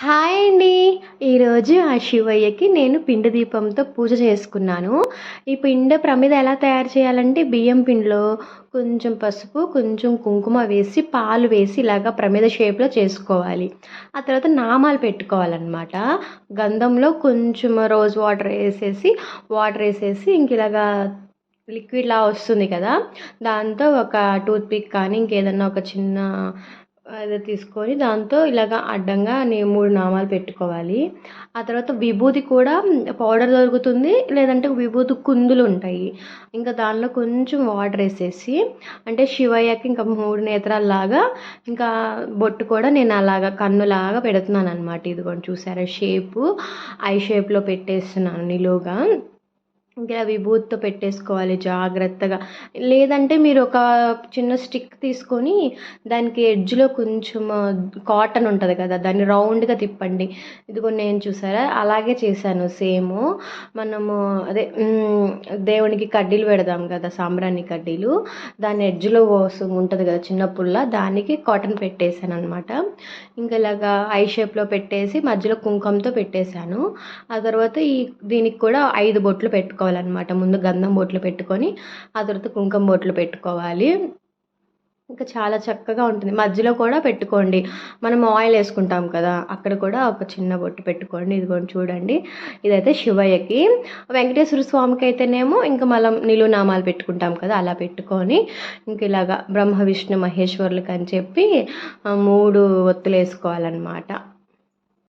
Hi అండి. ఈరోజు ఆ శివయ్యకి నేను పిండి దీపంతో పూజ చేసుకున్నాను. ఈ పిండి ప్రమిద ఎలా తయారు చేయాలంటే బియ్యం పిండిలో కొంచెం పసుపు, కొంచెం కుంకుమ వేసి, పాలు వేసి ఇలాగ ప్రమిద షేప్‌లో చేసుకోవాలి. ఆ తర్వాత నామాలు పెట్టుకోవాలనమాట. గంధంలో కొంచెం రోజ్ వాటర్ ఏసేసి ఇంక ఇలాగా లిక్విడ్‌లా వస్తుంది కదా! దాంతో ఒక టూత్ పిక్ కానీ ఇంకేదన్నా ఒక చిన్న అది తీసుకొని దాంతో ఇలాగ అడ్డంగా 3 నామాలు పెట్టుకోవాలి. ఆ తర్వాత విభూది కూడా పౌడర్ దొరుకుతుంది. లేదంటే విభూది కుందులుంటాయి. ఇంకా దానిలో కొంచెం వాటరేసేసి అంటే శివయ్యకి ఇంకా 3 నేత్రాల్లాగా ఇంకా బొట్టు కూడా నేను అలాగా కన్నులాగా పెడుతున్నాననమాట. ఇదిగోండి చూసారా షేపు ఐ షేప్‌లో పెట్టేస్తున్నాను నిలువుగా. ఇంకా విభూతితో పెట్టేసుకోవాలి జాగ్రత్తగా. లేదంటే మీరు ఒక చిన్న స్టిక్ తీసుకొని దానికి ఎడ్జ్‌లో కొంచెం కాటన్ ఉంటది కదా! దాన్ని రౌండ్‌గా తిప్పండి. ఇదిగో నేను చూసారా అలాగే చేశాను సేము. మనము అదే దేవునికి కడ్డీలు పెడదాం కదా! సాంబ్రాణి కడ్డీలు. దాని ఎడ్జ్‌లో ఉంటది కదా! చిన్న పుల్ల దానికి కాటన్ పెట్టేసాననమాట. ఇంకా ఇలాగా ఐ షేప్‌లో పెట్టేసి మధ్యలో కుంకుమతో పెట్టేశాను. ఆ తర్వాత దీనికి కూడా 5 బొట్లు పెట్టుకోవాలనమాట. ముందు గంధం బొట్లు పెట్టుకొని, ఆ తర్వాత కుంకుమ బొట్లు పెట్టుకోవాలి. ఇంకా చాలా చక్కగా ఉంటుంది. మధ్యలో కూడా పెట్టుకోండి. మనం ఆయిల్ ఏసుకుంటాం కదా! అక్కడ కూడా ఒక చిన్న బొట్టు పెట్టుకోండి. ఇదిగోండి చూడండి. ఇదైతే శివయ్యకి. వెంకటేశ్వర స్వామికైతేనేమో ఇంక మనం నిలువు నామాలు పెట్టుకుంటాం కదా! అలా పెట్టుకొని ఇంక ఇలాగా బ్రహ్మ, విష్ణు, మహేశ్వరులకని చెప్పి 3 ఒత్తులేసుకోవాలనమాట.